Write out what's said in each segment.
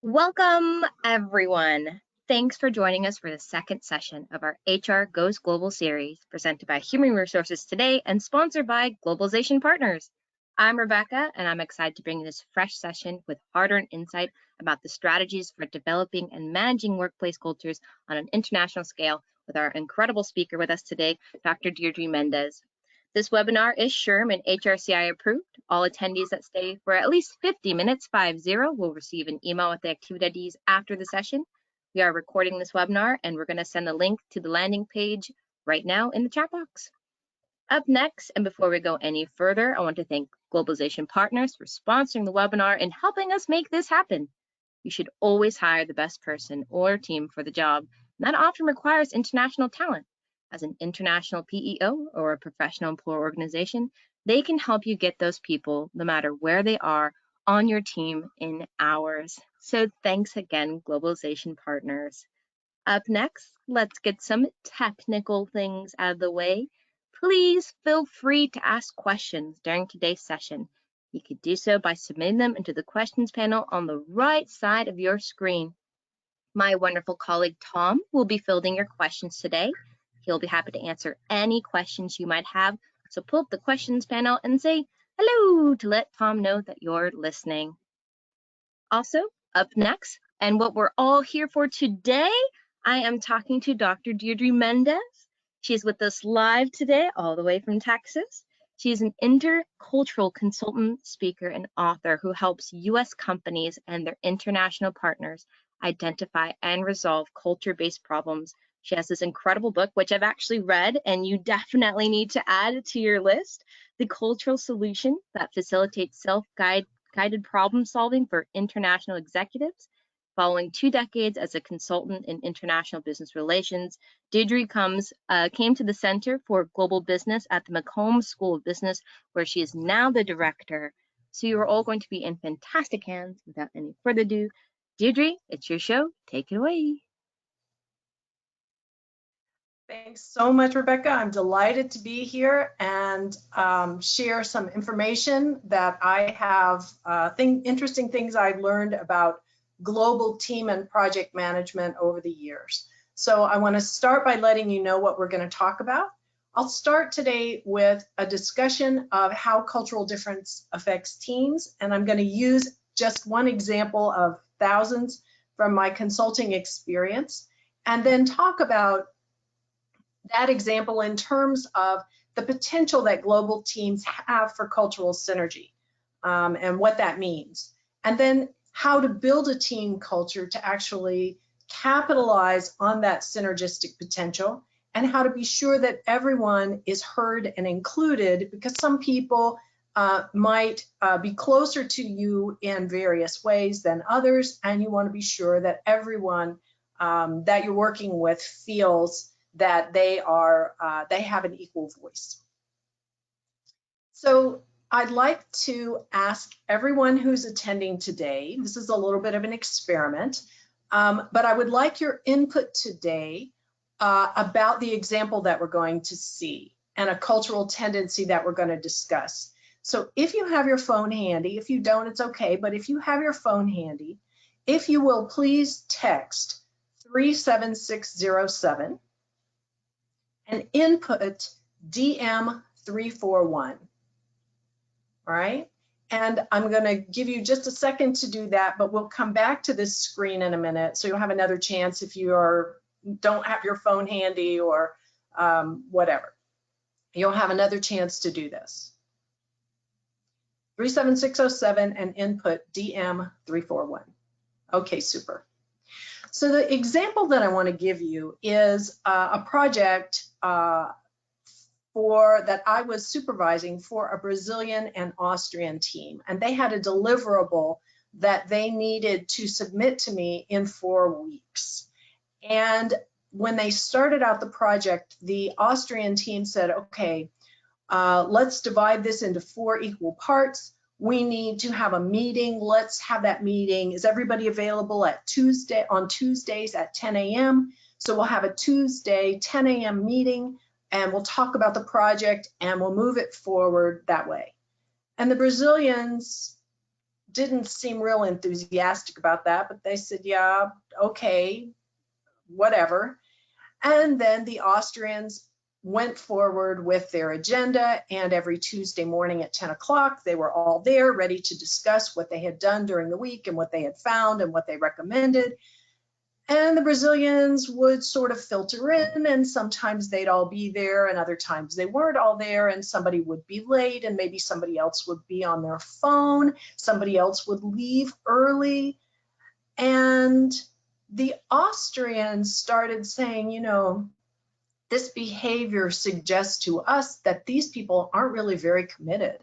Welcome, everyone. Thanks for joining us for the second session of our HR Goes Global series, presented by Human Resources Today and sponsored by Globalization Partners. I'm Rebecca, and I'm excited to bring this fresh session with hard-earned insight about the strategies for developing and managing workplace cultures on an international scale with our incredible speaker with us today, Dr. Deirdre Mendez. This webinar is SHRM and HRCI approved. All attendees that stay for at least 50 minutes, 50, will receive an email with the activity IDs after the session. We are recording this webinar and we're going to send a link to the landing page right now in the chat box. Up next, and before we go any further, I want to thank Globalization Partners for sponsoring the webinar and helping us make this happen. You should always hire the best person or team for the job. And that often requires international talent. As an international PEO or a professional employer organization, they can help you get those people, no matter where they are, on your team in hours. So thanks again, Globalization Partners. Up next, let's get some technical things out of the way. Please feel free to ask questions during today's session. You could do so by submitting them into the questions panel on the right side of your screen. My wonderful colleague Tom will be fielding your questions today. He'll be happy to answer any questions you might have. So pull up the questions panel and say hello to let Tom know that you're listening. Also, up next, and what we're all here for today, I am talking to Dr. Deirdre Mendez. She's with us live today, all the way from Texas. She's an intercultural consultant, speaker, and author who helps U.S. companies and their international partners identify and resolve culture-based problems. She has this incredible book, which I've actually read, and you definitely need to add to your list, The Cultural Solution That Facilitates Self-Guided Problem Solving for International Executives. Following 2 decades as a consultant in international business relations, Deirdre came to the Center for Global Business at the McCombs School of Business, where she is now the director. So you are all going to be in fantastic hands. Without any further ado, Deirdre, it's your show. Take it away. Thanks so much, Rebecca. I'm delighted to be here and share some information that I have, interesting things I've learned about global team and project management over the years. So I want to start by letting you know what we're going to talk about. I'll start today with a discussion of how cultural difference affects teams, and I'm going to use just one example of thousands from my consulting experience, and then talk about that example in terms of the potential that global teams have for cultural synergy and what that means. And then how to build a team culture to actually capitalize on that synergistic potential, and how to be sure that everyone is heard and included, because some people might be closer to you in various ways than others, and you want to be sure that everyone that you're working with feels that they have an equal voice. So I'd like to ask everyone who's attending today, this is a little bit of an experiment, but I would like your input today about the example that we're going to see and a cultural tendency that we're going to discuss. So if you have your phone handy, if you don't, it's okay, but if you have your phone handy, if you will please text 37607 and input DM341, all right? And I'm gonna give you just a second to do that, but we'll come back to this screen in a minute, so you'll have another chance if you don't have your phone handy or whatever. You'll have another chance to do this. 37607 and input DM341. Okay, super. So the example that I want to give you is a project that I was supervising for a Brazilian and Austrian team, and they had a deliverable that they needed to submit to me in 4 weeks. And when they started out the project, the Austrian team said, okay, let's divide this into 4 equal parts. We need to have a meeting. Let's have that meeting. Is everybody available on Tuesdays at 10 a.m.? So we'll have a Tuesday 10 a.m. meeting, and we'll talk about the project and we'll move it forward that way. And the Brazilians didn't seem real enthusiastic about that, but they said, yeah, okay, whatever. And then the Austrians went forward with their agenda, and every Tuesday morning at 10 o'clock, they were all there ready to discuss what they had done during the week and what they had found and what they recommended. And the Brazilians would sort of filter in, and sometimes they'd all be there, and other times they weren't all there, and somebody would be late, and maybe somebody else would be on their phone, somebody else would leave early. And the Austrians started saying, you know, this behavior suggests to us that these people aren't really very committed.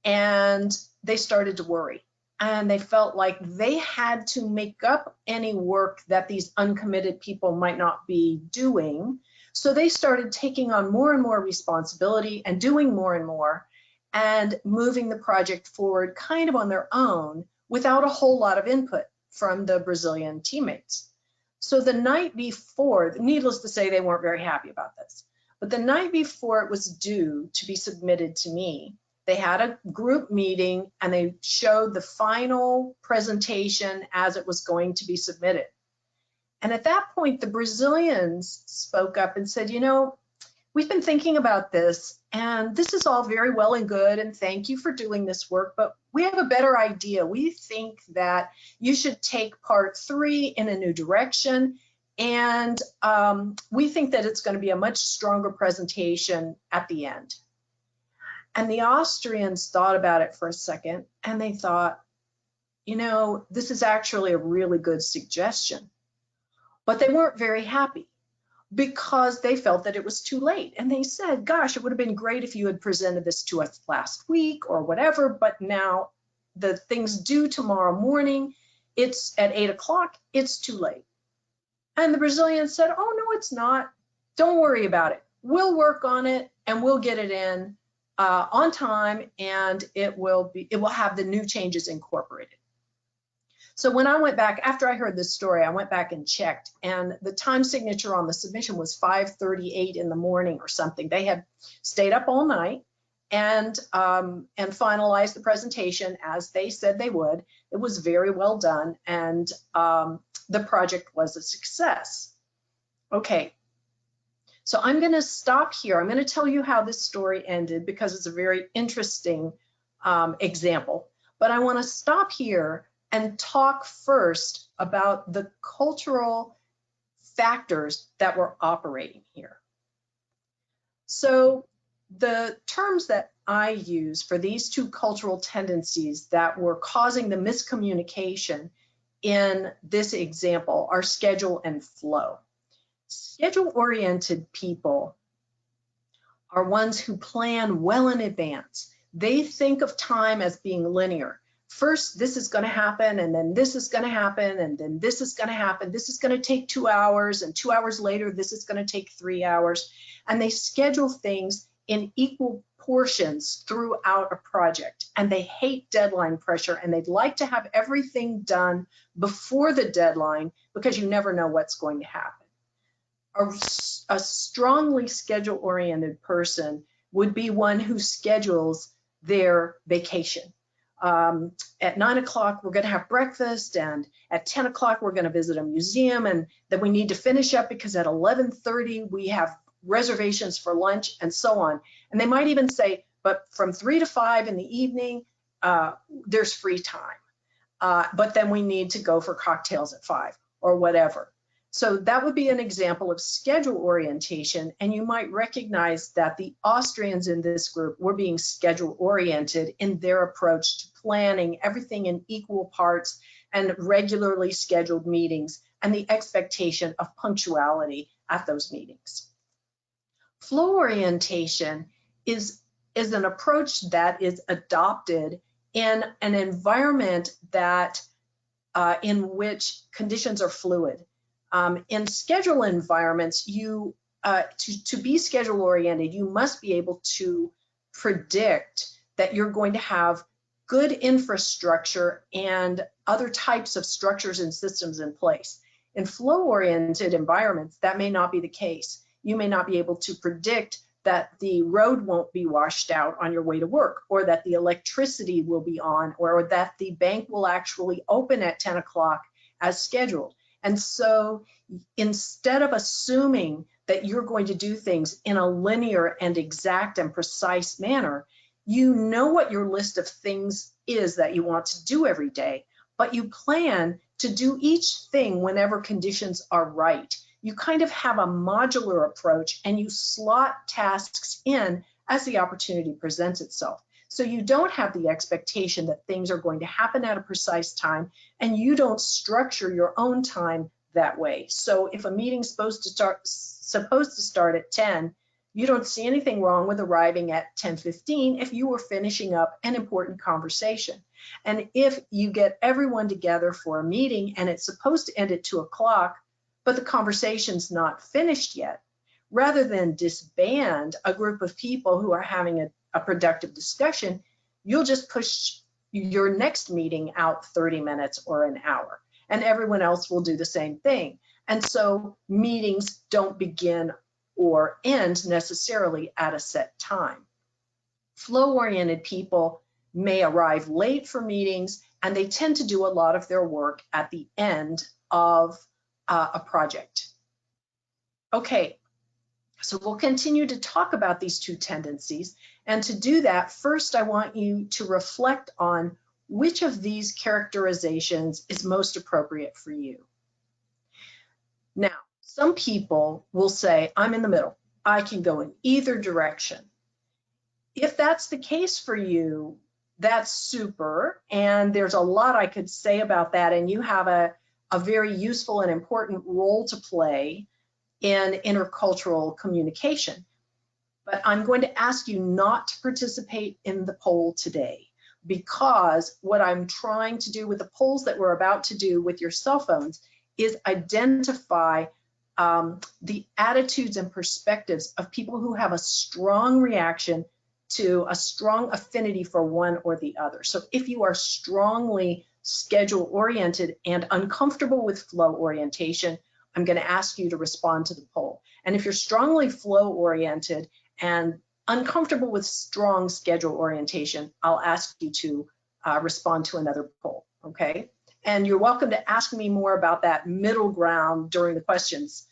And they started to worry. And they felt like they had to make up any work that these uncommitted people might not be doing. So they started taking on more and more responsibility and doing more and more and moving the project forward kind of on their own without a whole lot of input from the Brazilian teammates. So the night before, needless to say, they weren't very happy about this, but the night before it was due to be submitted to me, they had a group meeting and they showed the final presentation as it was going to be submitted. And at that point, the Brazilians spoke up and said, you know, we've been thinking about this, and this is all very well and good, and thank you for doing this work, but we have a better idea. We think that you should take part 3 in a new direction, and we think that it's going to be a much stronger presentation at the end. And the Austrians thought about it for a second, and they thought, you know, this is actually a really good suggestion. But they weren't very happy, because they felt that it was too late. And they said, gosh, it would have been great if you had presented this to us last week or whatever, but now the thing's due tomorrow morning, it's at 8 o'clock, it's too late. And the Brazilians said, oh, no, it's not. Don't worry about it. We'll work on it and we'll get it in on time, and it will have the new changes incorporated. So when I went back, after I heard this story, I went back and checked, and the time signature on the submission was 5:38 in the morning or something. They had stayed up all night and finalized the presentation as they said they would. It was very well done, and the project was a success. Okay, so I'm going to stop here. I'm going to tell you how this story ended because it's a very interesting example, but I want to stop here and talk first about the cultural factors that were operating here. So the terms that I use for these two cultural tendencies that were causing the miscommunication in this example are schedule and flow. Schedule-oriented people are ones who plan well in advance. They think of time as being linear. First, this is going to happen, and then this is going to happen, and then this is going to happen. This is going to take 2 hours, and 2 hours later, this is going to take 3 hours. And they schedule things in equal portions throughout a project. And they hate deadline pressure, and they'd like to have everything done before the deadline because you never know what's going to happen. A strongly schedule-oriented person would be one who schedules their vacation. At 9 o'clock, we're going to have breakfast, and at 10 o'clock, we're going to visit a museum, and then we need to finish up because at 11:30, we have reservations for lunch, and so on. And they might even say, but from 3 to 5 in the evening, there's free time. But then we need to go for cocktails at 5 or whatever. So that would be an example of schedule orientation, and you might recognize that the Austrians in this group were being schedule oriented in their approach to planning everything in equal parts and regularly scheduled meetings and the expectation of punctuality at those meetings. Flow orientation is an approach that is adopted in an environment that in which conditions are fluid. In schedule environments, to be schedule oriented, you must be able to predict that you're going to have good infrastructure and other types of structures and systems in place. In flow oriented environments, that may not be the case. You may not be able to predict that the road won't be washed out on your way to work, or that the electricity will be on, or that the bank will actually open at 10 o'clock as scheduled. And so instead of assuming that you're going to do things in a linear and exact and precise manner, you know what your list of things is that you want to do every day, but you plan to do each thing whenever conditions are right. You kind of have a modular approach, and you slot tasks in as the opportunity presents itself. So you don't have the expectation that things are going to happen at a precise time, and you don't structure your own time that way. So if a meeting's supposed to start at 10, you don't see anything wrong with arriving at 10:15 if you were finishing up an important conversation. And if you get everyone together for a meeting and it's supposed to end at 2 o'clock, but the conversation's not finished yet, rather than disband a group of people who are having a productive discussion, you'll just push your next meeting out 30 minutes or an hour, and everyone else will do the same thing. And so meetings don't begin or end necessarily at a set time. Flow-oriented people may arrive late for meetings, and they tend to do a lot of their work at the end of a project. Okay, so we'll continue to talk about these two tendencies. And to do that, first I want you to reflect on which of these characterizations is most appropriate for you. Now, some people will say, I'm in the middle. I can go in either direction. If that's the case for you, that's super. And there's a lot I could say about that. And you have a very useful and important role to play in intercultural communication. But I'm going to ask you not to participate in the poll today, because what I'm trying to do with the polls that we're about to do with your cell phones is identify the attitudes and perspectives of people who have a strong reaction to a strong affinity for one or the other. So if you are strongly schedule oriented and uncomfortable with flow orientation, I'm going to ask you to respond to the poll. And if you're strongly flow oriented and uncomfortable with strong schedule orientation, I'll ask you to respond to another poll, okay? And you're welcome to ask me more about that middle ground during the questions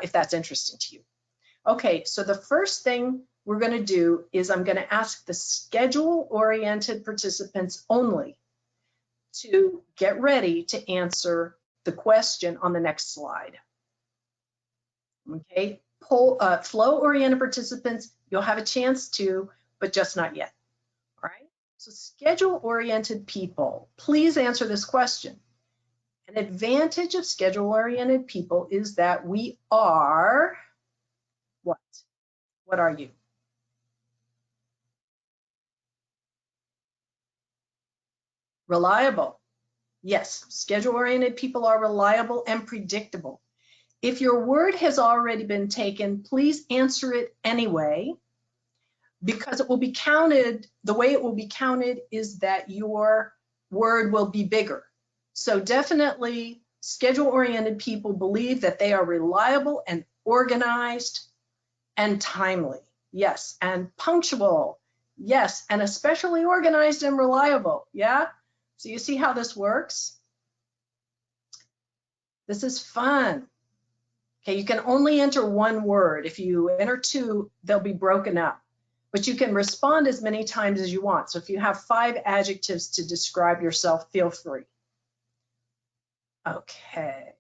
if that's interesting to you. Okay, so the first thing we're going to do is I'm going to ask the schedule-oriented participants only to get ready to answer the question on the next slide. Okay, flow-oriented participants, you'll have a chance to, but just not yet. All right, so schedule-oriented people, please answer this question. An advantage of schedule-oriented people is that we are what? What are you? Reliable. Yes, schedule-oriented people are reliable and predictable. If your word has already been taken, please answer it anyway, because it will be counted. The way it will be counted is that your word will be bigger. So definitely, schedule-oriented people believe that they are reliable and organized and timely. Yes, and punctual. Yes, and especially organized and reliable. Yeah? So you see how this works? This is fun. Okay, you can only enter one word. If you enter two, they'll be broken up. But you can respond as many times as you want. So if you have 5 adjectives to describe yourself, feel free. Okay.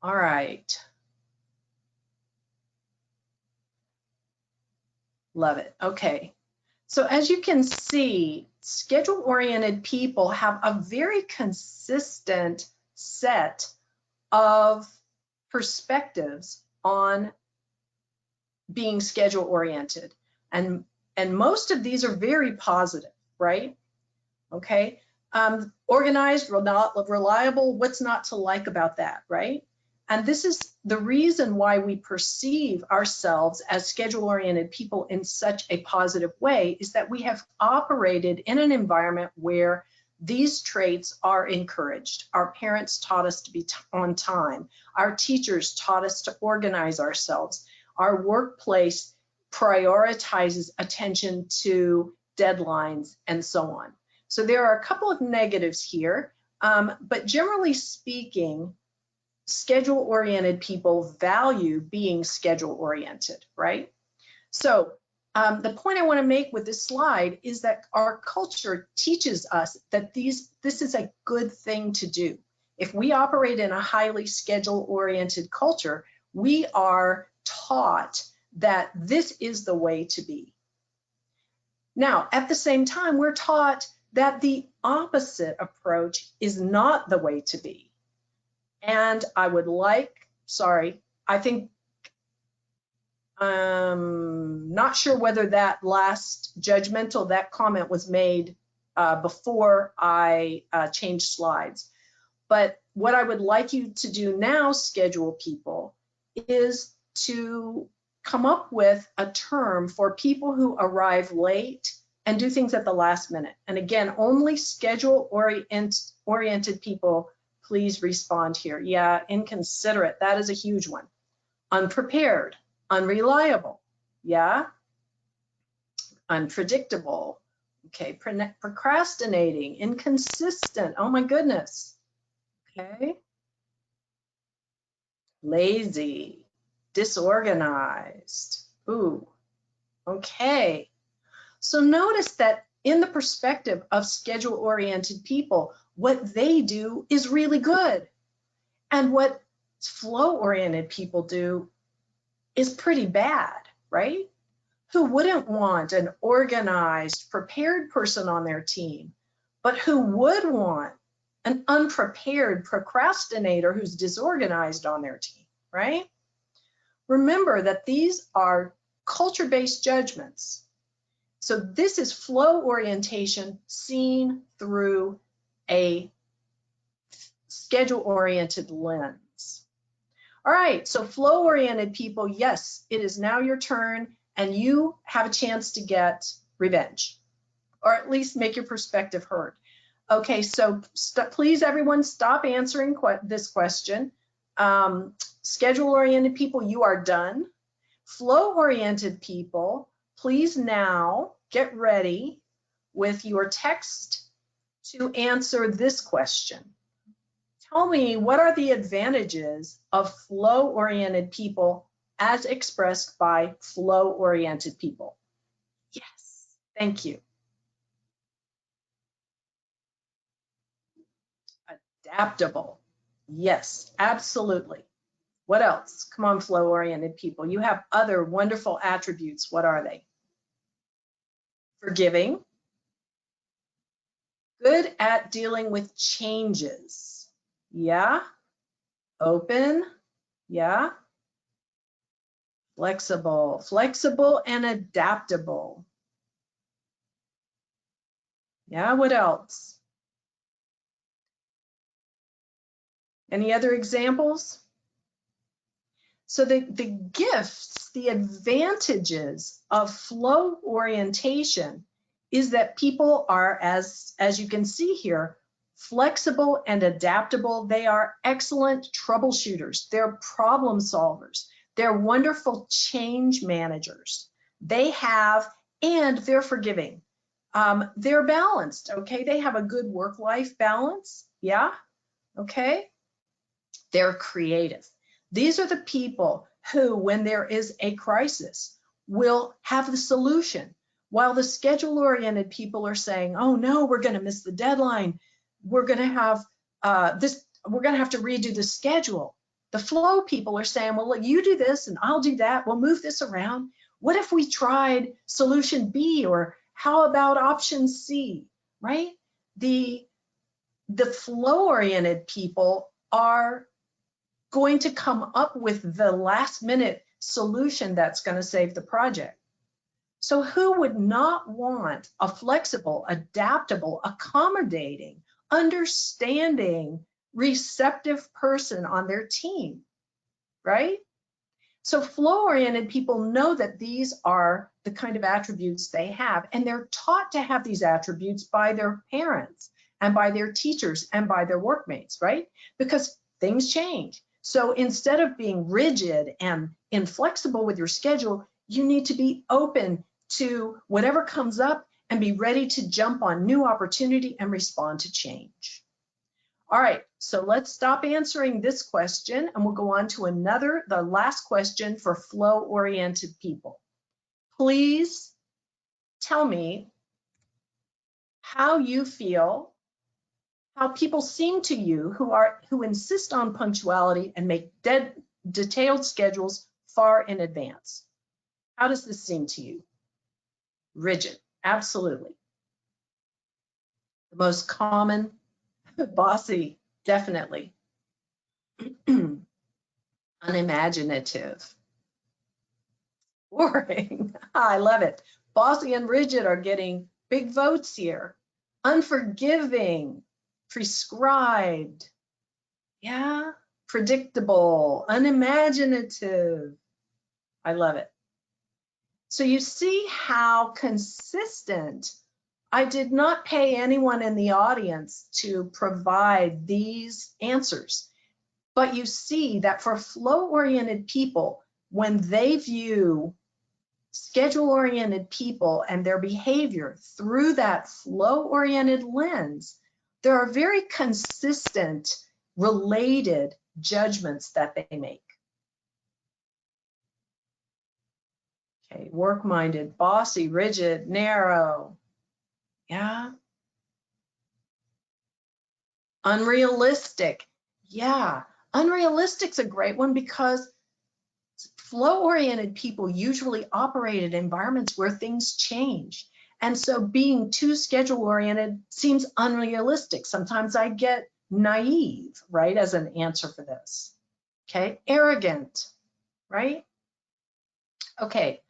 All right. Love it. Okay. So as you can see, schedule-oriented people have a very consistent set of perspectives on being schedule-oriented. And most of these are very positive, right? Okay. Organized, reliable, what's not to like about that, right? And this is the reason why we perceive ourselves as schedule-oriented people in such a positive way, is that we have operated in an environment where these traits are encouraged. Our parents taught us to be on time. Our teachers taught us to organize ourselves. Our workplace prioritizes attention to deadlines and so on. So there are a couple of negatives here, but generally speaking, schedule-oriented people value being schedule-oriented, right? So the point I want to make with this slide is that our culture teaches us that this is a good thing to do. If we operate in a highly schedule-oriented culture, we are taught that this is the way to be. Now, at the same time, we're taught that the opposite approach is not the way to be. And I would like, I think, not sure whether that last judgmental, that comment was made before I changed slides. But what I would like you to do now, schedule people, is to come up with a term for people who arrive late and do things at the last minute. And again, only schedule-oriented people, please respond here. Yeah, inconsiderate, that is a huge one. Unprepared, unreliable, yeah. Unpredictable, okay. Procrastinating, inconsistent, oh my goodness, okay. Lazy, disorganized, ooh, okay. So notice that in the perspective of schedule-oriented people, what they do is really good. And what flow-oriented people do is pretty bad, right? Who wouldn't want an organized, prepared person on their team, but who would want an unprepared procrastinator who's disorganized on their team, right? Remember that these are culture-based judgments. So this is flow orientation seen through a schedule-oriented lens. All right, so flow-oriented people, yes, it is now your turn, and you have a chance to get revenge, or at least make your perspective heard. Okay, so please, everyone, stop answering this question. Schedule-oriented people, you are done. Flow-oriented people, please now get ready with your text to answer this question. Tell me, what are the advantages of flow-oriented people as expressed by flow-oriented people? Yes, thank you. Adaptable. Yes, absolutely. What else? Come on, flow-oriented people. You have other wonderful attributes. What are they? Forgiving. Good at dealing with changes. Yeah. Open. Yeah. Flexible. Flexible and adaptable. Yeah, what else? Any other examples? So the gifts, the advantages of flow orientation is that people are, as you can see here, flexible and adaptable. They are excellent troubleshooters. They're problem solvers. They're wonderful change managers. They have, and they're forgiving. They're balanced, okay? They have a good work-life balance, yeah, okay? They're creative. These are the people who, when there is a crisis, will have the solution, while the schedule-oriented people are saying, oh no, we're gonna miss the deadline. We're gonna have we're gonna have to redo the schedule. The flow people are saying, well, look, you do this and I'll do that. We'll move this around. What if we tried solution B, or how about option C, right? The flow-oriented people are going to come up with the last minute solution that's going to save the project. So who would not want a flexible, adaptable, accommodating, understanding, receptive person on their team, right? So flow-oriented people know that these are the kind of attributes they have, and they're taught to have these attributes by their parents. and by their teachers and by their workmates, right? Because things change. So instead of being rigid and inflexible with your schedule, you need to be open to whatever comes up and be ready to jump on new opportunity and respond to change. All right, so let's stop answering this question and we'll go on to the last question for flow-oriented people. Please tell me how you feel, how people seem to you who insist on punctuality and make detailed schedules far in advance. How does this seem to you? Rigid, absolutely. The most common, bossy, definitely. Unimaginative. Boring. I love it. Bossy and rigid are getting big votes here. Unforgiving, prescribed. Yeah, predictable, unimaginative. I love it. So you see how consistent. I did not pay anyone in the audience to provide these answers, but you see that for flow-oriented people, when they view schedule-oriented people and their behavior through that flow-oriented lens, there are very consistent, related judgments that they make. Okay, work-minded, bossy, rigid, narrow. Yeah. Unrealistic. Yeah, unrealistic's a great one because flow-oriented people usually operate in environments where things change. And so being too schedule-oriented seems unrealistic. Sometimes I get naive, right, as an answer for this. Okay, arrogant, right? Okay,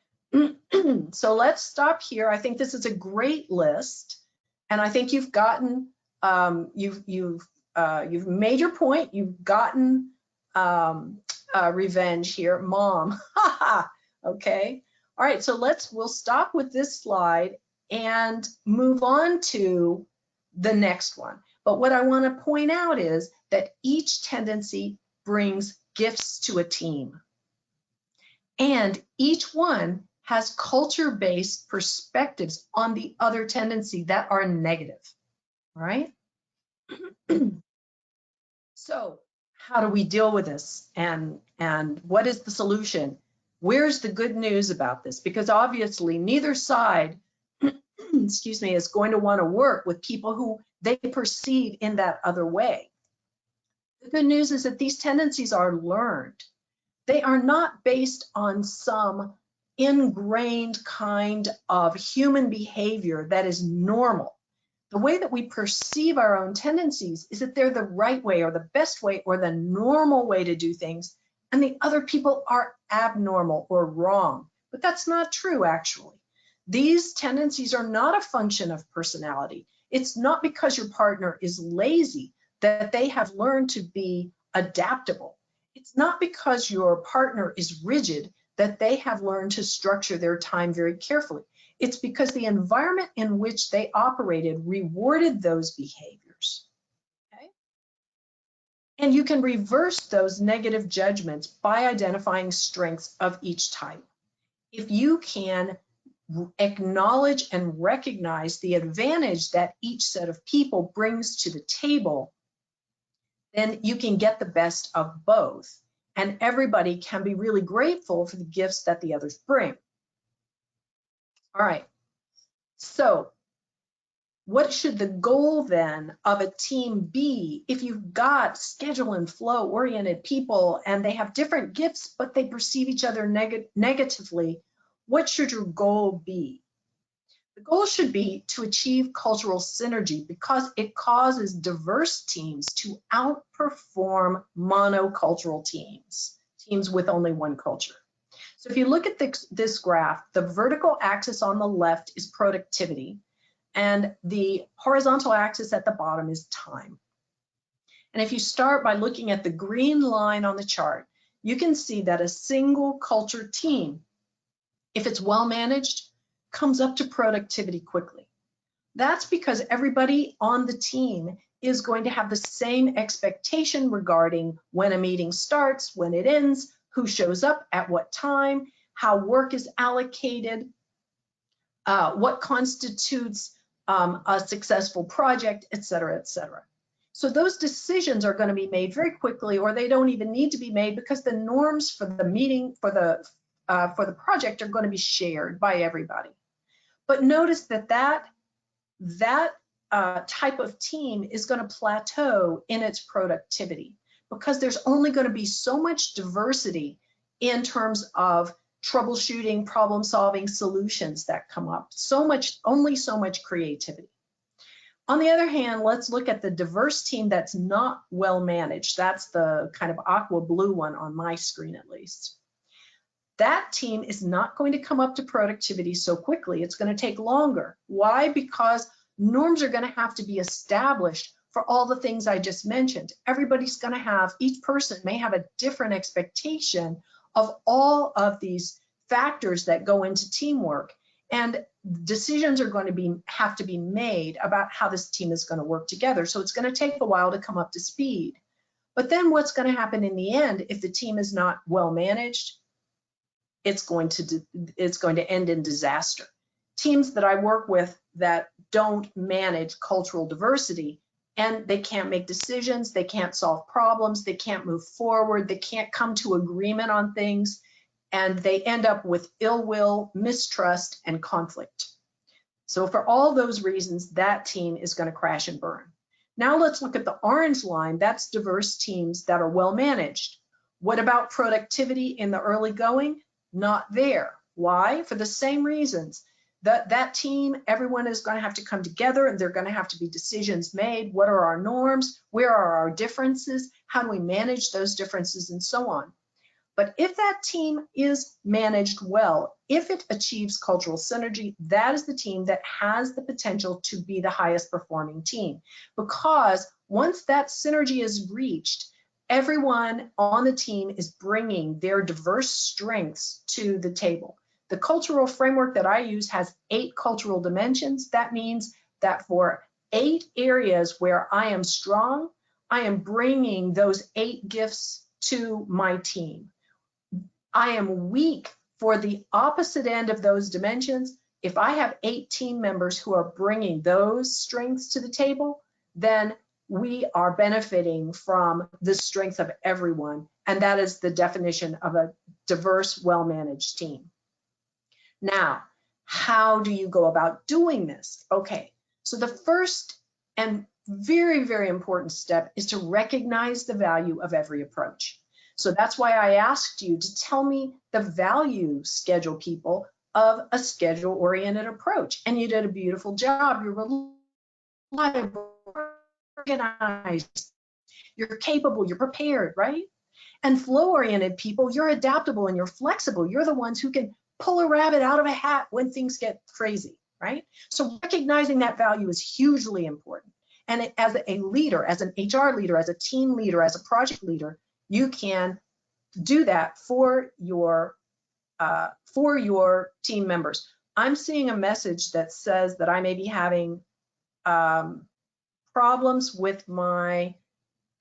so let's stop here. I think this is a great list, and I think you've gotten, you've made your point. You've gotten revenge here, mom. Okay. All right. So we'll stop with this slide and move on to the next one. But what I want to point out is that each tendency brings gifts to a team, and each one has culture-based perspectives on the other tendency that are negative. All right. So how do we deal with this, and what is the solution? Where's the good news about this? Because obviously neither side excuse me, is going to want to work with people who they perceive in that other way. The good news is that these tendencies are learned. They are not based on some ingrained kind of human behavior that is normal. The way that we perceive our own tendencies is that they're the right way or the best way or the normal way to do things, and the other people are abnormal or wrong. But that's not true, actually. These tendencies are not a function of personality. It's not because your partner is lazy that they have learned to be adaptable. It's not because your partner is rigid that they have learned to structure their time very carefully. It's because the environment in which they operated rewarded those behaviors. Okay? And you can reverse those negative judgments by identifying strengths of each type. If you can acknowledge and recognize the advantage that each set of people brings to the table, then you can get the best of both. And everybody can be really grateful for the gifts that the others bring. All right, so what should the goal then of a team be if you've got schedule and flow oriented people and they have different gifts, but they perceive each other negatively? What should your goal be? The goal should be to achieve cultural synergy because it causes diverse teams to outperform monocultural teams, teams with only one culture. So if you look at this graph, the vertical axis on the left is productivity, and the horizontal axis at the bottom is time. And if you start by looking at the green line on the chart, you can see that a single culture team, if it's well managed, comes up to productivity quickly. That's because everybody on the team is going to have the same expectation regarding when a meeting starts, when it ends, who shows up at what time, how work is allocated, what constitutes a successful project, et cetera, et cetera. So those decisions are going to be made very quickly, or they don't even need to be made, because the norms for the meeting, for the project, are going to be shared by everybody. But notice that type of team is going to plateau in its productivity, because there's only going to be so much diversity in terms of troubleshooting, problem solving, solutions that come up. Only so much creativity. On the other hand, let's look at the diverse team that's not well managed. That's the kind of aqua blue one on my screen, at least. That team is not going to come up to productivity so quickly. It's going to take longer. Why? Because norms are going to have to be established for all the things I just mentioned. Everybody's going to have, each person may have a different expectation of all of these factors that go into teamwork, and decisions are going to have to be made about how this team is going to work together. So it's going to take a while to come up to speed. But then what's going to happen in the end, if the team is not well managed? It's going to end in disaster. Teams that I work with that don't manage cultural diversity, and they can't make decisions, they can't solve problems, they can't move forward, they can't come to agreement on things, and they end up with ill will, mistrust, and conflict. So for all those reasons, that team is going to crash and burn. Now let's look at the orange line. That's diverse teams that are well managed. What about productivity in the early going? Not there. Why? For the same reasons. That team, everyone is going to have to come together, and there are going to have to be decisions made. What are our norms? Where are our differences? How do we manage those differences, and so on? But if that team is managed well, if it achieves cultural synergy, that is the team that has the potential to be the highest performing team. Because once that synergy is reached, everyone on the team is bringing their diverse strengths to the table. The cultural framework that I use has 8 cultural dimensions. That means that for 8 areas where I am strong, I am bringing those 8 gifts to my team. I am weak for the opposite end of those dimensions. If I have 8 team members who are bringing those strengths to the table, then we are benefiting from the strength of everyone. And that is the definition of a diverse, well-managed team. Now, how do you go about doing this? Okay, so the first and very, very important step is to recognize the value of every approach. So that's why I asked you to tell me the value, schedule people, of a schedule-oriented approach. And you did a beautiful job. You're reliable, organized, you're capable, you're prepared, right? And flow-oriented people, you're adaptable and you're flexible. You're the ones who can pull a rabbit out of a hat when things get crazy, right? So recognizing that value is hugely important. And as a leader, as an HR leader, as a team leader, as a project leader, you can do that for your team members. I'm seeing a message that says that I may be having problems with my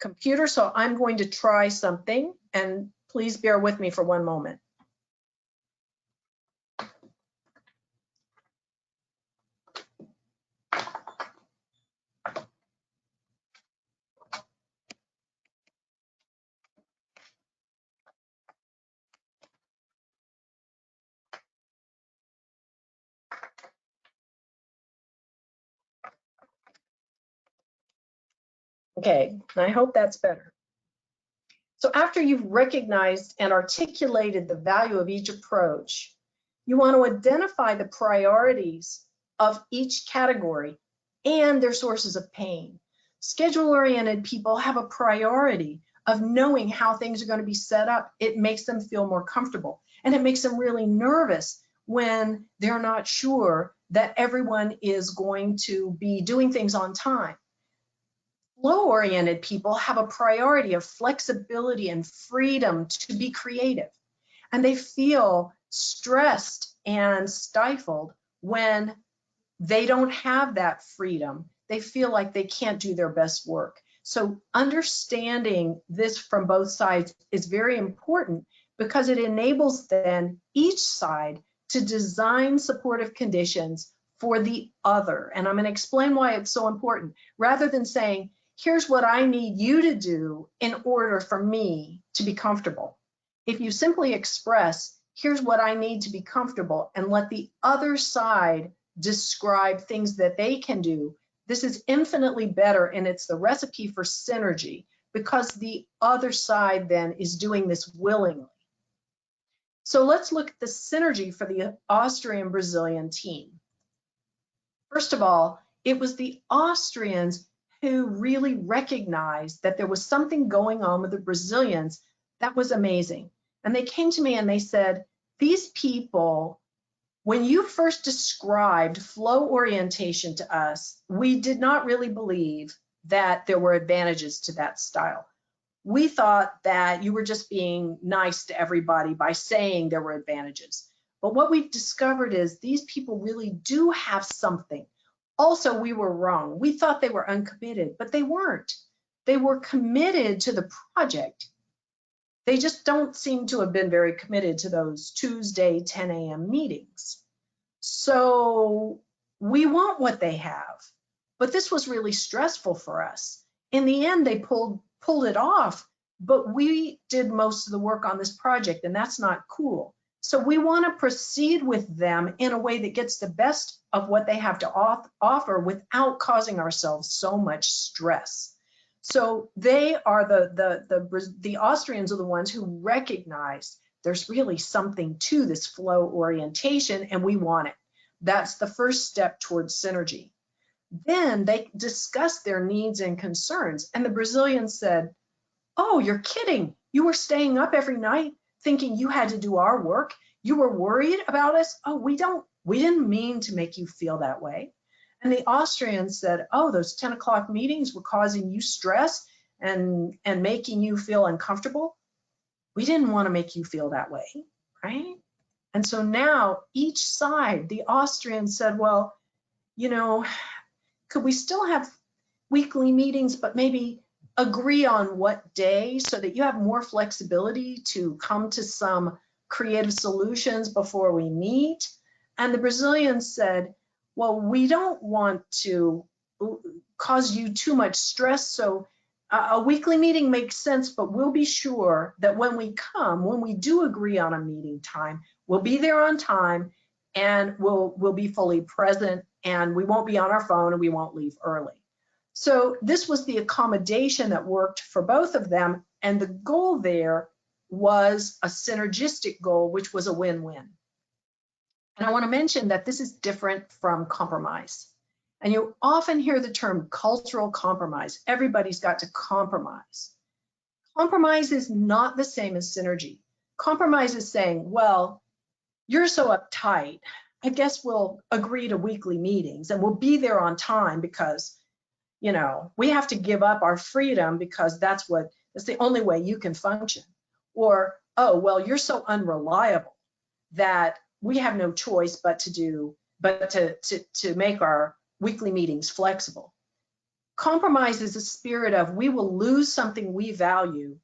computer, so I'm going to try something, and please bear with me for one moment. Okay, I hope that's better. So after you've recognized and articulated the value of each approach, you want to identify the priorities of each category and their sources of pain. Schedule-oriented people have a priority of knowing how things are going to be set up. It makes them feel more comfortable, and it makes them really nervous when they're not sure that everyone is going to be doing things on time. Flow-oriented people have a priority of flexibility and freedom to be creative, and they feel stressed and stifled when they don't have that freedom. They feel like they can't do their best work. So understanding this from both sides is very important because it enables then each side to design supportive conditions for the other. And I'm going to explain why it's so important. Rather than saying, here's what I need you to do in order for me to be comfortable. If you simply express, here's what I need to be comfortable, and let the other side describe things that they can do, this is infinitely better, and it's the recipe for synergy because the other side then is doing this willingly. So let's look at the synergy for the Austrian-Brazilian team. First of all, it was the Austrians who really recognized that there was something going on with the Brazilians that was amazing. And they came to me and they said, these people, when you first described flow orientation to us, we did not really believe that there were advantages to that style. We thought that you were just being nice to everybody by saying there were advantages. But what we've discovered is these people really do have something. Also, we were wrong. We thought they were uncommitted, but they weren't. They were committed to the project. They just don't seem to have been very committed to those Tuesday 10 a.m. meetings. So we want what they have, but this was really stressful for us. In the end, they pulled it off, but we did most of the work on this project, and that's not cool. So we want to proceed with them in a way that gets the best of what they have to offer without causing ourselves so much stress. So they are the Austrians are the ones who recognize there's really something to this flow orientation, and we want it. That's the first step towards synergy. Then they discussed their needs and concerns, and the Brazilians said, oh, you're kidding. You were staying up every night thinking you had to do our work. You were worried about us. Oh, we didn't mean to make you feel that way. And the Austrians said, oh, those 10 o'clock meetings were causing you stress and making you feel uncomfortable. We didn't want to make you feel that way, right? And so now each side, the Austrians said, well, you know, could we still have weekly meetings, but maybe agree on what day so that you have more flexibility to come to some creative solutions before we meet? And the Brazilians said, well, we don't want to cause you too much stress, so a weekly meeting makes sense, but we'll be sure that when we do agree on a meeting time, we'll be there on time, and we'll be fully present, and we won't be on our phone, and we won't leave early. So this was the accommodation that worked for both of them, and the goal there was a synergistic goal, which was a win-win. And I want to mention that this is different from compromise. And you often hear the term cultural compromise. Everybody's got to compromise. Compromise is not the same as synergy. Compromise is saying, well, you're so uptight, I guess we'll agree to weekly meetings and we'll be there on time because, you know, we have to give up our freedom because that's the only way you can function. Or, oh, well, you're so unreliable that we have no choice but to make our weekly meetings flexible. Compromise is a spirit of we will lose something we value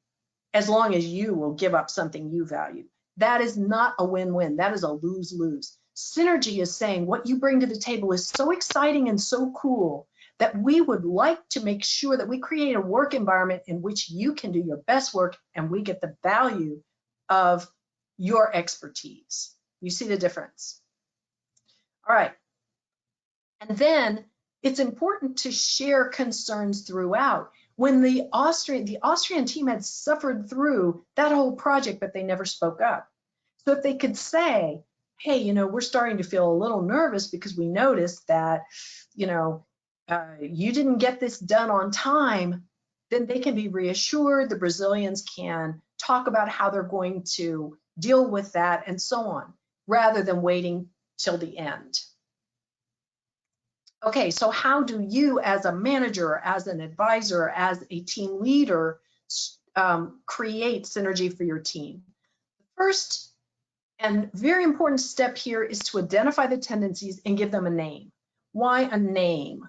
as long as you will give up something you value. That is not a win-win. That is a lose-lose. Synergy is saying what you bring to the table is so exciting and so cool that we would like to make sure that we create a work environment in which you can do your best work and we get the value of your expertise. You see the difference? All right. And then it's important to share concerns throughout. When the Austrian team had suffered through that whole project, but they never spoke up. So if they could say, hey, you know, we're starting to feel a little nervous because we noticed that, you know, you didn't get this done on time, then they can be reassured. The Brazilians can talk about how they're going to deal with that and so on, rather than waiting till the end. Okay, so how do you as a manager, as an advisor, as a team leader, create synergy for your team? First and very important step here is to identify the tendencies and give them a name. Why a name?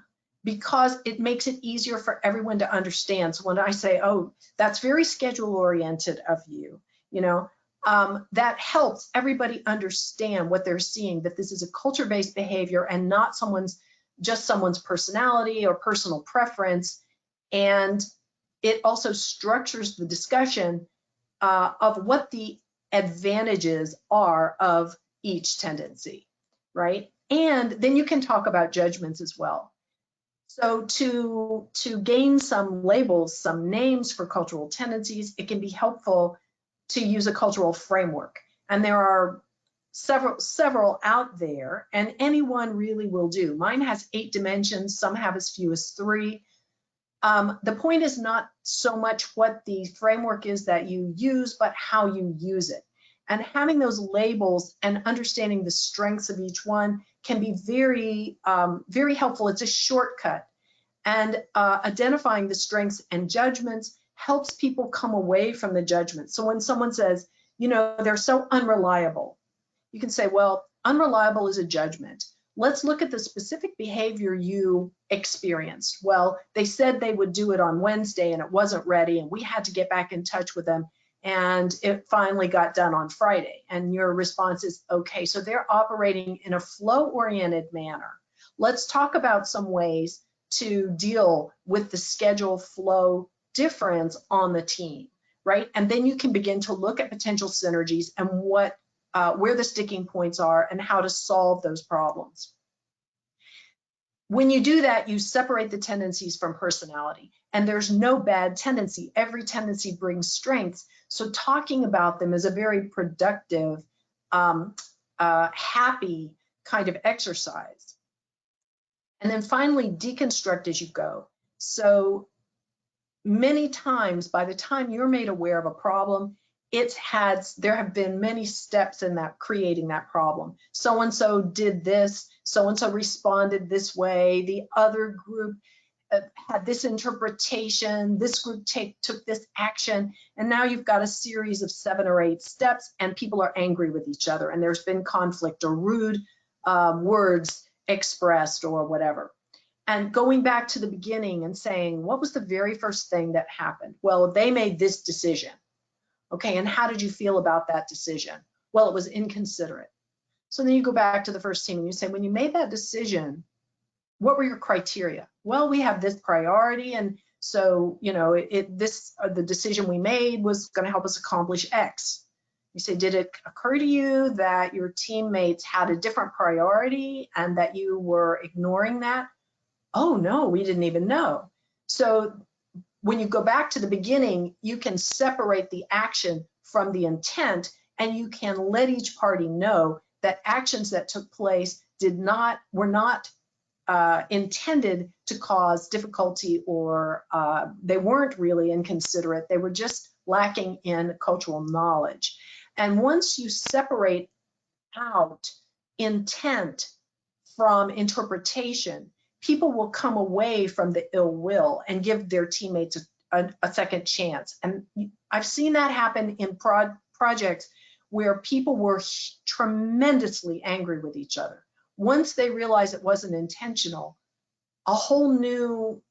Because it makes it easier for everyone to understand. So when I say, oh, that's very schedule oriented of you, that helps everybody understand what they're seeing, that this is a culture-based behavior and not just someone's personality or personal preference. And it also structures the discussion of what the advantages are of each tendency, right? And then you can talk about judgments as well. So to gain some labels, some names for cultural tendencies, it can be helpful to use a cultural framework. And there are several out there, and any one really will do. Mine has 8 dimensions, some have as few as 3. The point is not so much what the framework is that you use, but how you use it. And having those labels and understanding the strengths of each one can be very, very helpful. It's a shortcut. And identifying the strengths and judgments helps people come away from the judgment. So when someone says, they're so unreliable, you can say, well, unreliable is a judgment. Let's look at the specific behavior you experienced. Well, they said they would do it on Wednesday and it wasn't ready, and we had to get back in touch with them, and it finally got done on Friday. And your response is, okay, so they're operating in a flow-oriented manner. Let's talk about some ways to deal with the schedule flow difference on the team, right? And then you can begin to look at potential synergies and where the sticking points are and how to solve those problems. When you do that, you separate the tendencies from personality, and there's no bad tendency. Every tendency brings strengths. So talking about them is a very productive, happy kind of exercise. And then finally, deconstruct as you go. So many times, by the time you're made aware of a problem, there have been many steps in that creating that problem. So-and-so did this, so-and-so responded this way, the other group had this interpretation, this group took this action, and now you've got a series of 7 or 8 steps, and people are angry with each other, and there's been conflict or rude words expressed or whatever. And going back to the beginning and saying, what was the very first thing that happened? Well, they made this decision. Okay, and how did you feel about that decision? Well, it was inconsiderate. So then you go back to the first team and you say, when you made that decision, what were your criteria? Well, we have this priority, and so the decision we made was going to help us accomplish X. You say, did it occur to you that your teammates had a different priority and that you were ignoring that? Oh no, we didn't even know. So when you go back to the beginning, you can separate the action from the intent, and you can let each party know that actions that took place were not intended to cause difficulty, or they weren't really inconsiderate. They were just lacking in cultural knowledge. And once you separate out intent from interpretation, people will come away from the ill will and give their teammates a second chance. And I've seen that happen in projects where people were tremendously angry with each other. Once they realized it wasn't intentional, a whole new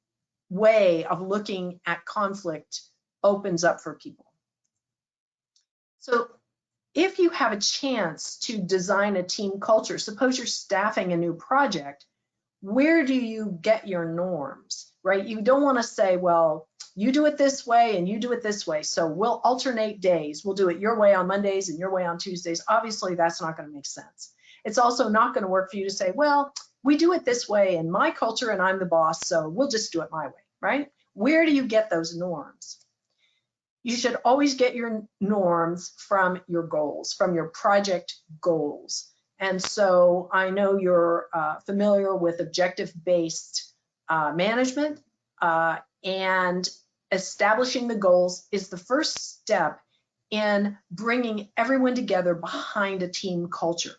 way of looking at conflict opens up for people. So if you have a chance to design a team culture, suppose you're staffing a new project, where do you get your norms, right? You don't want to say, well, you do it this way and you do it this way, so we'll alternate days. We'll do it your way on Mondays and your way on Tuesdays. Obviously, that's not going to make sense. It's also not going to work for you to say, well, we do it this way in my culture and I'm the boss, so we'll just do it my way, right? Where do you get those norms? You should always get your norms from your goals, from your project goals. And so I know you're familiar with objective-based management, and establishing the goals is the first step in bringing everyone together behind a team culture.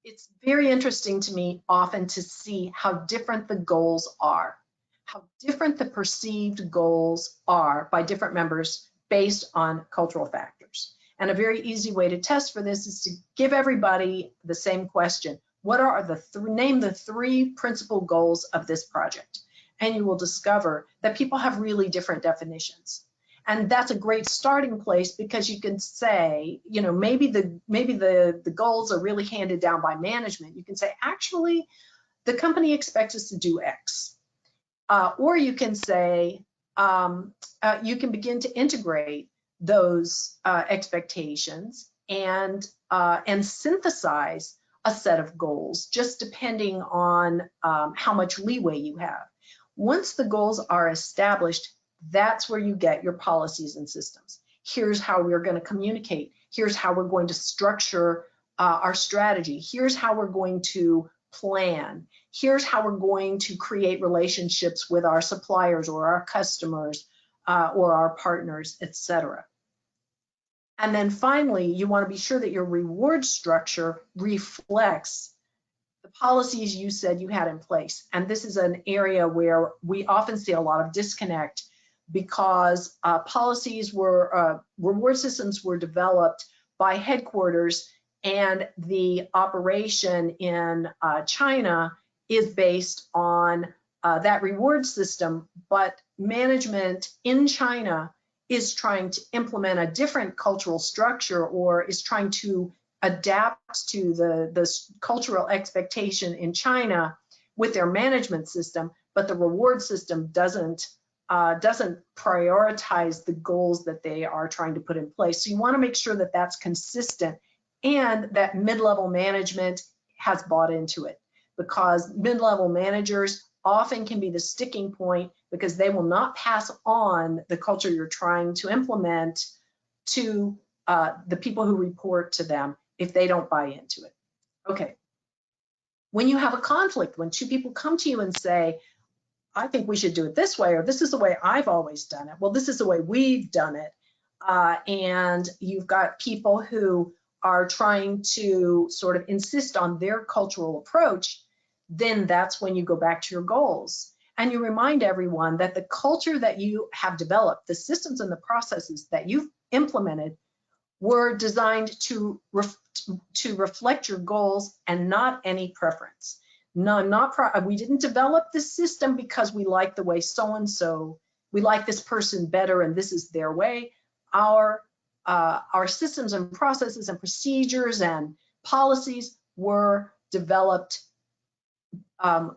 It's very interesting to me often to see how different the goals are, how different the perceived goals are by different members based on cultural factors. And a very easy way to test for this is to give everybody the same question. what are the name the three principal goals of this project, and you will discover that people have really different definitions. And that's a great starting place, because you can say, you know, maybe the goals are really handed down by management. You can say, actually, the company expects us to do X. Or you can say, you can begin to integrate those expectations and synthesize a set of goals, just depending on how much leeway you have. Once the goals are established, that's where you get your policies and systems. Here's how we're going to communicate. Here's how we're going to structure our strategy. Here's how we're going to plan. Here's how we're going to create relationships with our suppliers or our customers or our partners, etc. And then finally, you want to be sure that your reward structure reflects the policies you said you had in place. And this is an area where we often see a lot of disconnect, because policies were, reward systems were developed by headquarters, and the operation in China is based on that reward system, but management in China is trying to implement a different cultural structure, or is trying to adapt to the cultural expectation in China with their management system, but the reward system doesn't prioritize the goals that they are trying to put in place. So you want to make sure that that's consistent, and that mid-level management has bought into it, because mid-level managers often can be the sticking point, because they will not pass on the culture you're trying to implement to the people who report to them if they don't buy into it. Okay. When you have a conflict, when two people come to you and say, I think we should do it this way, or this is the way I've always done it, well, this is the way we've done it, and you've got people who are trying to sort of insist on their cultural approach, then that's when you go back to your goals. And you remind everyone that the culture that you have developed, the systems and the processes that you've implemented, were designed to reflect your goals and not any preference. No, we didn't develop this system because we like the way so-and-so, we like this person better and this is their way. Our systems and processes and procedures and policies were developed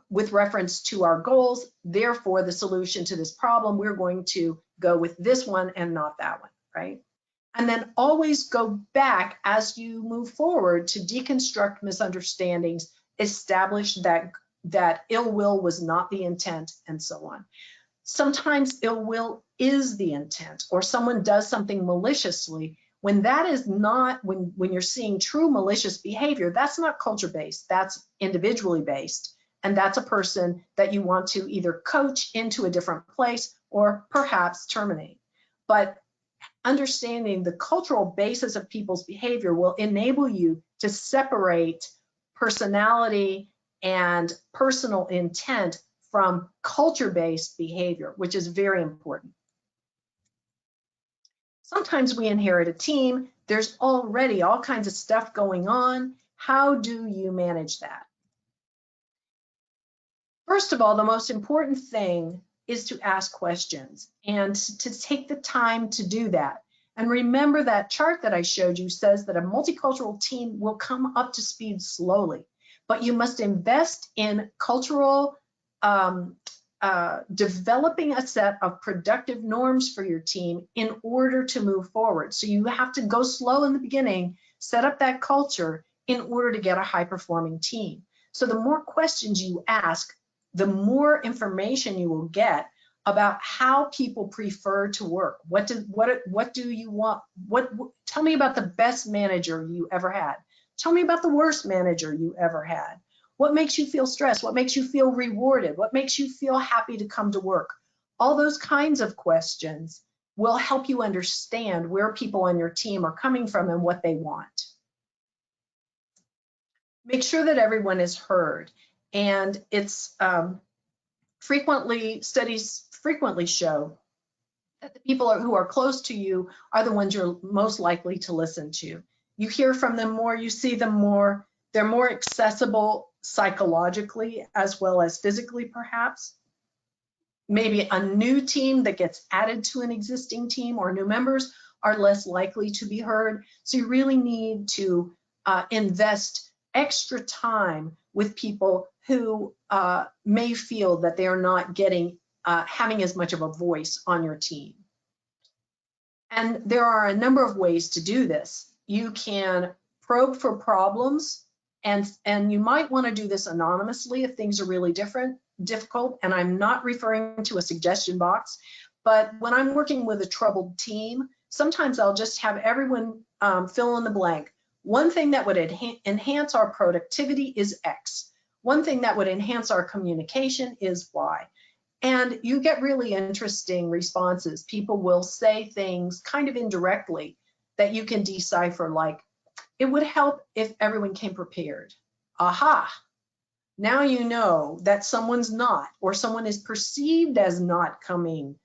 with reference to our goals. Therefore, the solution to this problem, we're going to go with this one and not that one, right? And then always go back as you move forward to deconstruct misunderstandings, establish that ill will was not the intent, and so on. Sometimes ill will is the intent, or someone does something maliciously. When that is not, when you're seeing true malicious behavior, that's not culture-based, that's individually based. And that's a person that you want to either coach into a different place or perhaps terminate. But understanding the cultural basis of people's behavior will enable you to separate personality and personal intent from culture-based behavior, which is very important. Sometimes we inherit a team. There's already all kinds of stuff going on. How do you manage that? First of all, the most important thing is to ask questions and to take the time to do that. And remember, that chart that I showed you says that a multicultural team will come up to speed slowly, but you must invest in cultural, developing a set of productive norms for your team in order to move forward. So you have to go slow in the beginning, set up that culture in order to get a high-performing team. So the more questions you ask, the more information you will get about how people prefer to work. What do you want? Tell me about the best manager you ever had. Tell me about the worst manager you ever had. What makes you feel stressed? What makes you feel rewarded? What makes you feel happy to come to work? All those kinds of questions will help you understand where people on your team are coming from and what they want. Make sure that everyone is heard. And it's studies frequently show that the people who are close to you are the ones you're most likely to listen to. You hear from them more, you see them more, They're more accessible psychologically as well as physically, perhaps. Maybe a new team that gets added to an existing team or new members are less likely to be heard. So you really need to invest extra time with people who may feel that they are not having as much of a voice on your team. And there are a number of ways to do this. You can probe for problems, and you might want to do this anonymously if things are really difficult. And I'm not referring to a suggestion box, but when I'm working with a troubled team, sometimes I'll just have everyone fill in the blank. One thing that would enhance our productivity is X. One thing that would enhance our communication is Y. And you get really interesting responses. People will say things kind of indirectly that you can decipher, like, it would help if everyone came prepared. Aha! Now you know that someone's not, or someone is perceived as not coming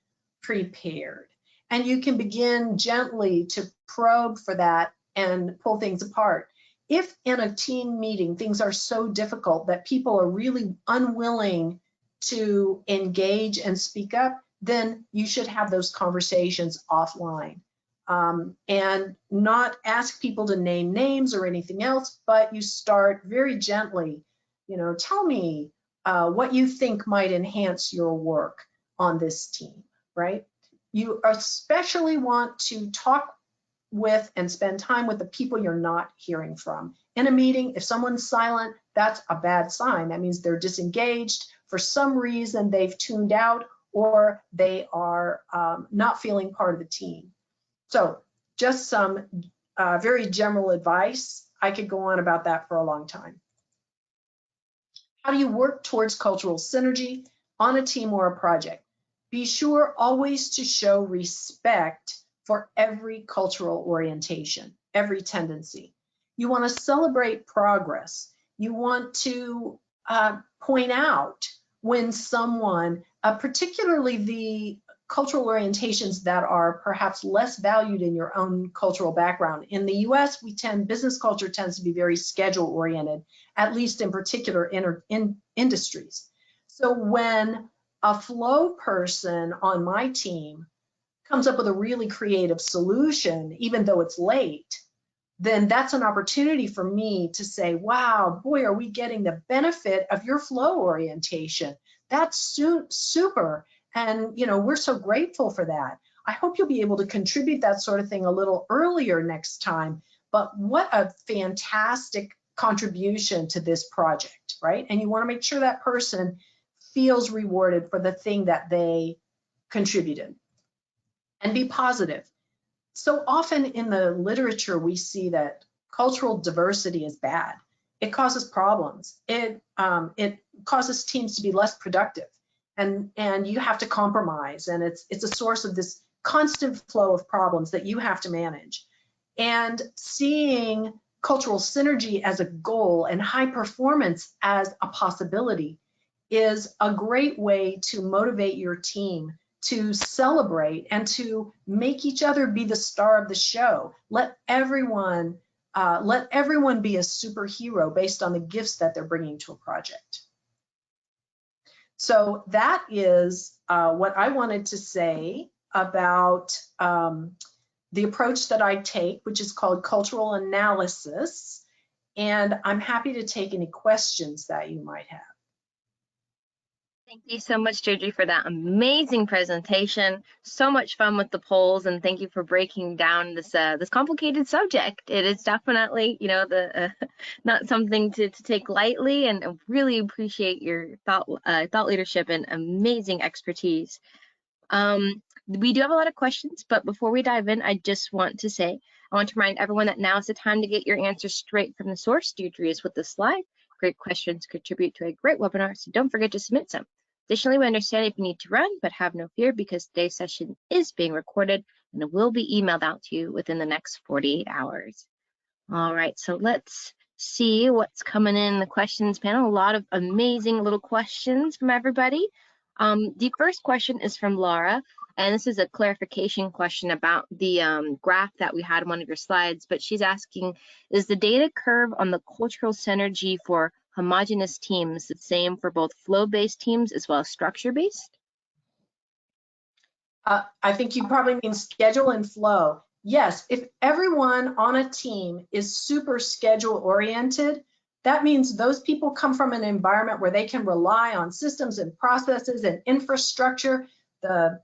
prepared. And you can begin gently to probe for that and pull things apart. If in a team meeting things are so difficult that people are really unwilling to engage and speak up, then you should have those conversations offline. And not ask people to name names or anything else, but you start very gently, tell me what you think might enhance your work on this team, right? You especially want to talk with and spend time with the people you're not hearing from. In a meeting, if someone's silent, that's a bad sign. That means they're disengaged. For some reason, they've tuned out, or they are not feeling part of the team. So just some very general advice. I could go on about that for a long time. How do you work towards cultural synergy on a team or a project? Be sure always to show respect for every cultural orientation, every tendency. You want to celebrate progress. You want to point out when someone, particularly the cultural orientations that are perhaps less valued in your own cultural background. In the US, business culture tends to be very schedule oriented, at least in particular industries. So when a flow person on my team comes up with a really creative solution, even though it's late, then that's an opportunity for me to say, wow, boy, are we getting the benefit of your flow orientation. That's super. And we're so grateful for that. I hope you'll be able to contribute that sort of thing a little earlier next time. But what a fantastic contribution to this project, right? And you want to make sure that person feels rewarded for the thing that they contributed. And be positive. So often in the literature, we see that cultural diversity is bad. It causes problems. It causes teams to be less productive. And you have to compromise, and it's a source of this constant flow of problems that you have to manage. And seeing cultural synergy as a goal and high performance as a possibility is a great way to motivate your team to celebrate and to make each other be the star of the show. Let everyone be a superhero based on the gifts that they're bringing to a project. So that is what I wanted to say about the approach that I take, which is called cultural analysis. And I'm happy to take any questions that you might have. Thank you so much, Deirdre, for that amazing presentation. So much fun with the polls, and thank you for breaking down this this complicated subject. It is definitely, not something to take lightly, and I really appreciate your thought leadership and amazing expertise. We do have a lot of questions, but before we dive in, I just want to say, I want to remind everyone that now is the time to get your answers straight from the source. Deirdre is with the slide. Great questions contribute to a great webinar, so don't forget to submit some. Additionally, we understand if you need to run, but have no fear because today's session is being recorded and it will be emailed out to you within the next 48 hours. All right, so let's see what's coming in the questions panel. A lot of amazing little questions from everybody. The first question is from Laura, and this is a clarification question about the graph that we had on one of your slides, but she's asking, is the data curve on the cultural synergy for homogeneous teams the same for both flow-based teams as well as structure-based? I think you probably mean schedule and flow. Yes, if everyone on a team is super schedule oriented, that means those people come from an environment where they can rely on systems and processes and infrastructure. The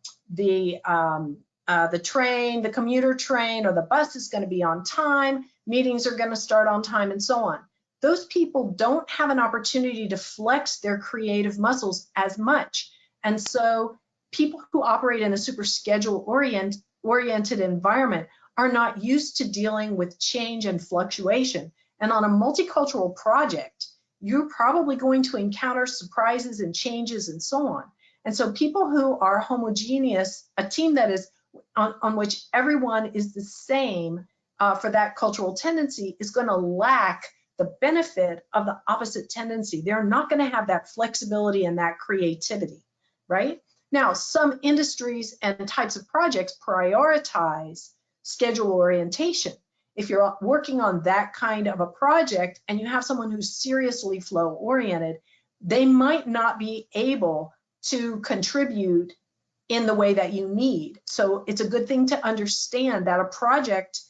train, the commuter train, or the bus is going to be on time. Meetings are going to start on time, and so on. Those people don't have an opportunity to flex their creative muscles as much, and so people who operate in a super schedule oriented environment are not used to dealing with change and fluctuation. And on a multicultural project, you're probably going to encounter surprises and changes and so on. And so people who are homogeneous, a team that is on which everyone is the same for that cultural tendency, is going to lack the benefit of the opposite tendency. They're not going to have that flexibility and that creativity, right? Now, some industries and types of projects prioritize schedule orientation. If you're working on that kind of a project and you have someone who's seriously flow oriented, they might not be able to contribute in the way that you need. So it's a good thing to understand that a project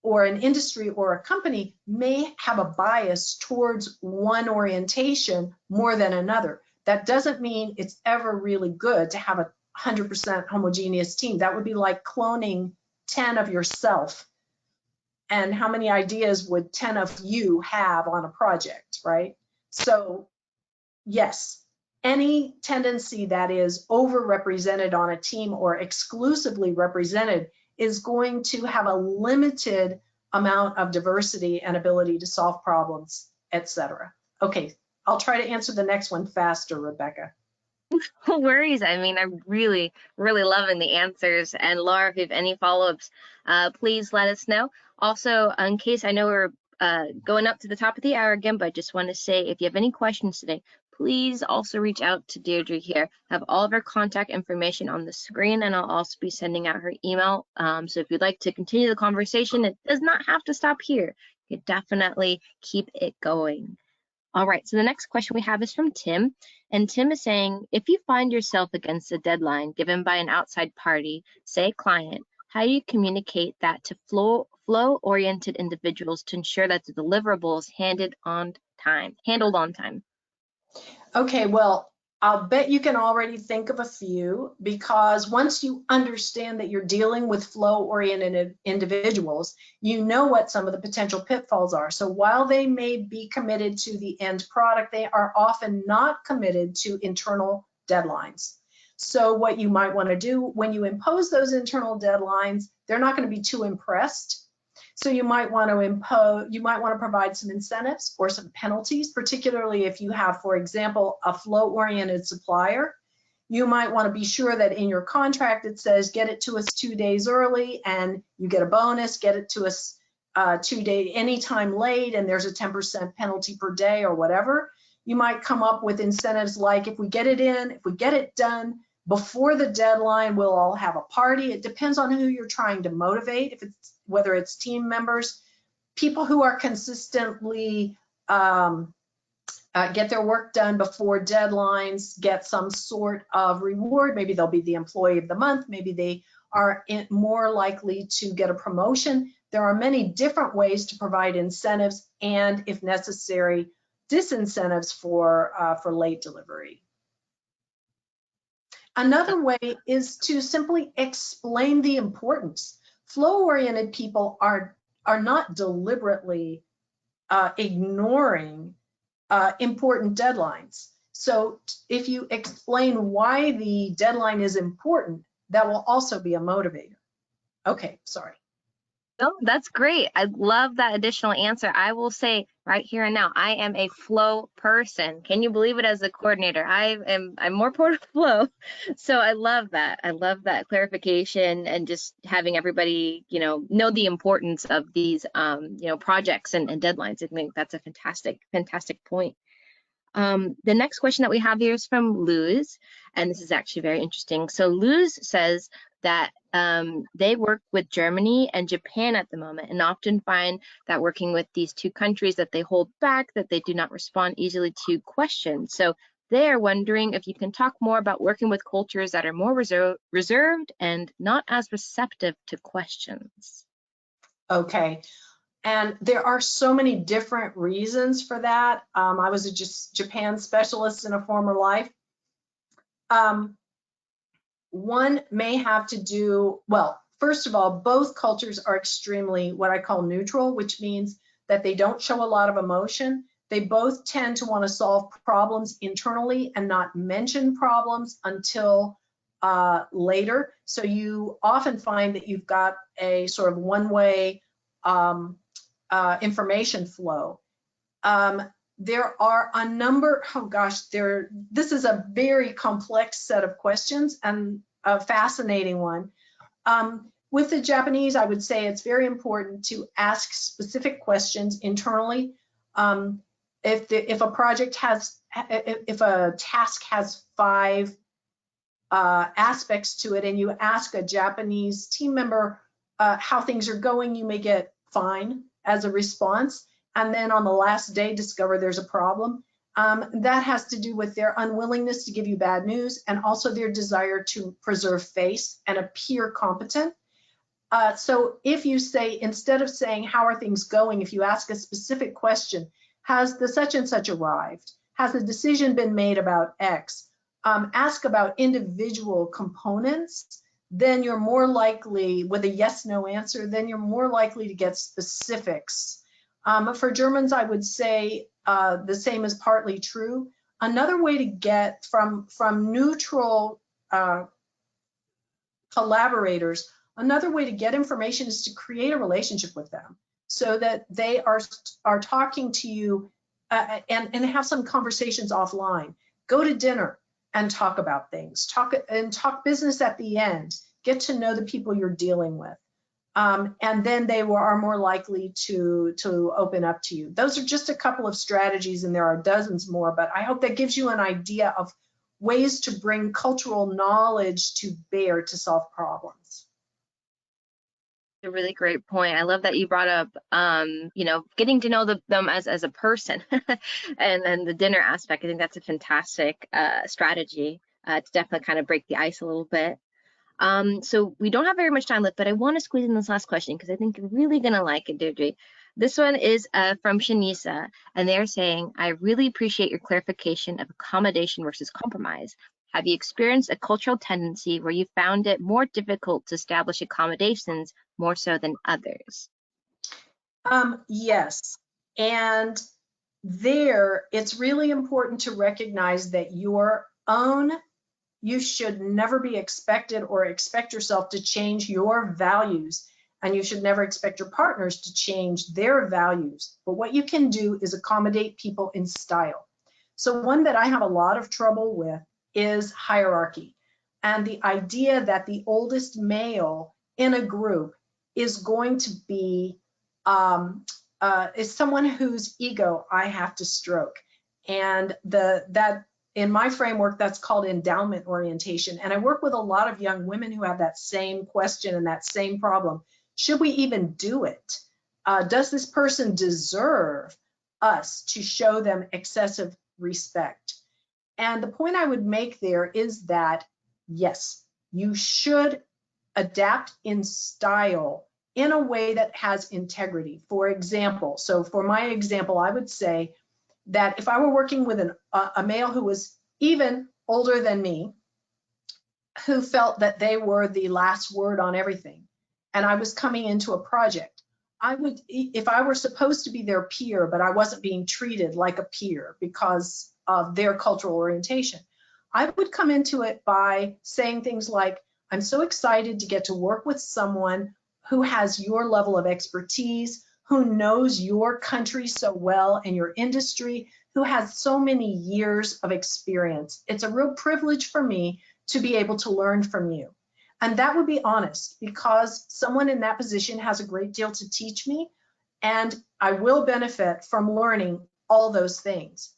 or an industry or a company may have a bias towards one orientation more than another. That doesn't mean it's ever really good to have a 100% homogeneous team. That would be like cloning 10 of yourself. And how many ideas would 10 of you have on a project, right? So yes, any tendency that is overrepresented on a team or exclusively represented is going to have a limited amount of diversity and ability to solve problems, etc. Okay, I'll try to answer the next one faster, Rebecca. No worries. I mean, I'm really, really loving the answers. And Laura, if you have any follow-ups, please let us know. Also, in case I know we're going up to the top of the hour again, but I just want to say if you have any questions today, please also reach out to Deirdre here. I have all of her contact information on the screen, and I'll also be sending out her email. So if you'd like to continue the conversation, it does not have to stop here. You can definitely keep it going. All right, so the next question we have is from Tim, and Tim is saying, if you find yourself against a deadline given by an outside party, say a client, how do you communicate that to flow-oriented individuals to ensure that the deliverable is handled on time? Okay, well, I'll bet you can already think of a few, because once you understand that you're dealing with flow-oriented individuals, you know what some of the potential pitfalls are. So while they may be committed to the end product, they are often not committed to internal deadlines. So what you might want to do when you impose those internal deadlines, they're not going to be too impressed. So you might want to provide some incentives or some penalties, particularly if you have, for example, a flow-oriented supplier. You might want to be sure that in your contract it says get it to us 2 days early and you get a bonus, get it to us 2 days anytime late and there's a 10% penalty per day or whatever. You might come up with incentives like if we get it done before the deadline, we'll all have a party. It depends on who you're trying to motivate, whether it's team members, people who are consistently get their work done before deadlines, get some sort of reward. Maybe they'll be the employee of the month. Maybe they are more likely to get a promotion. There are many different ways to provide incentives and, if necessary, disincentives for late delivery. Another way is to simply explain the importance. Flow-oriented people are not deliberately ignoring important deadlines. So if you explain why the deadline is important, that will also be a motivator. Okay, sorry. No, that's great. I love that additional answer. I will say right here and now, I am a flow person. Can you believe it? As a coordinator, I'm more part of flow. So I love that. I love that clarification and just having everybody, know the importance of these, projects and deadlines. I think that's a fantastic point. The next question that we have here is from Luz, and this is actually very interesting. So Luz says that they work with Germany and Japan at the moment, and often find that working with these two countries that they hold back, that they do not respond easily to questions. So they are wondering if you can talk more about working with cultures that are more reserved and not as receptive to questions. Okay. And there are so many different reasons for that. I was a Japan specialist in a former life. One may have to do, well, first of all, both cultures are extremely what I call neutral, which means that they don't show a lot of emotion. They both tend to want to solve problems internally and not mention problems until later. So you often find that you've got a sort of one-way information flow. There are a number, oh gosh, this is a very complex set of questions and a fascinating one. With the Japanese, I would say it's very important to ask specific questions internally. If a project has, if a task has 5 aspects to it and you ask a Japanese team member how things are going, you may get fine as a response. And then on the last day discover there's a problem. That has to do with their unwillingness to give you bad news and also their desire to preserve face and appear competent. So if you say, instead of saying, how are things going, if you ask a specific question, has the such and such arrived? Has a decision been made about X? Ask about individual components, then you're more likely, with a yes/no answer, then you're more likely to get specifics. For Germans, I would say the same is partly true. Another way to get from neutral collaborators, another way to get information is to create a relationship with them so that they are talking to you and have some conversations offline. Go to dinner and talk about things. Talk business at the end. Get to know the people you're dealing with. And then they are more likely to open up to you. Those are just a couple of strategies, and there are dozens more, but I hope that gives you an idea of ways to bring cultural knowledge to bear to solve problems. A really great point. I love that you brought up, getting to know them as a person, and the dinner aspect. I think that's a fantastic strategy to definitely kind of break the ice a little bit. So we don't have very much time left, but I want to squeeze in this last question because I think you're really gonna like it, Deirdre. This one is from Shanisa, and they're saying, I really appreciate your clarification of accommodation versus compromise. Have you experienced a cultural tendency where you found it more difficult to establish accommodations more so than others? Yes, and there it's really important to recognize that you should never be expected or expect yourself to change your values, and you should never expect your partners to change their values. But what you can do is accommodate people in style. So one that I have a lot of trouble with is hierarchy, and the idea that the oldest male in a group is going to be is someone whose ego I have to stroke, and that in my framework that's called endowment orientation. And I work with a lot of young women who have that same question and that same problem. Should we even do it? Does this person deserve us to show them excessive respect? And the point I would make there is that, yes, you should adapt in style in a way that has integrity. For example, so for my example, I would say that if I were working with a male who was even older than me, who felt that they were the last word on everything, and I was coming into a project, I would, if I were supposed to be their peer, but I wasn't being treated like a peer because of their cultural orientation, I would come into it by saying things like, I'm so excited to get to work with someone who has your level of expertise, who knows your country so well and your industry, who has so many years of experience. It's a real privilege for me to be able to learn from you. And that would be honest, because someone in that position has a great deal to teach me, and I will benefit from learning all those things.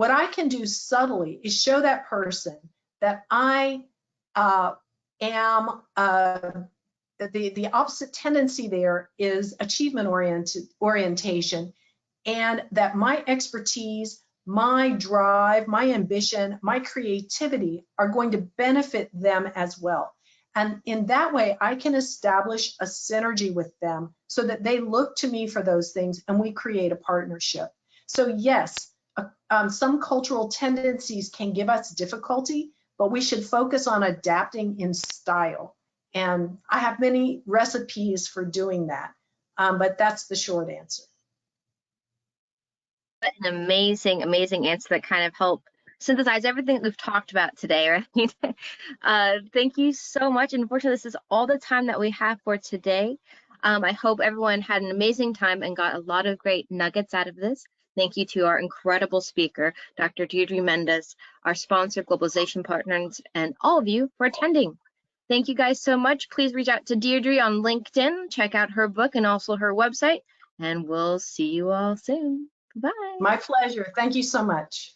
what I can do subtly is show that person that I am the opposite tendency there is achievement orientation, and that my expertise, my drive, my ambition, my creativity are going to benefit them as well. And in that way, I can establish a synergy with them so that they look to me for those things and we create a partnership. So yes, some cultural tendencies can give us difficulty, but we should focus on adapting in style. And I have many recipes for doing that, but that's the short answer. An amazing, amazing answer that kind of helped synthesize everything that we've talked about today, right? Thank you so much. And unfortunately, this is all the time that we have for today. I hope everyone had an amazing time and got a lot of great nuggets out of this. Thank you to our incredible speaker, Dr. Deirdre Mendez, our sponsor, Globalization Partners, and all of you for attending. Thank you guys so much. Please reach out to Deirdre on LinkedIn, check out her book and also her website, and we'll see you all soon. Bye. My pleasure. Thank you so much.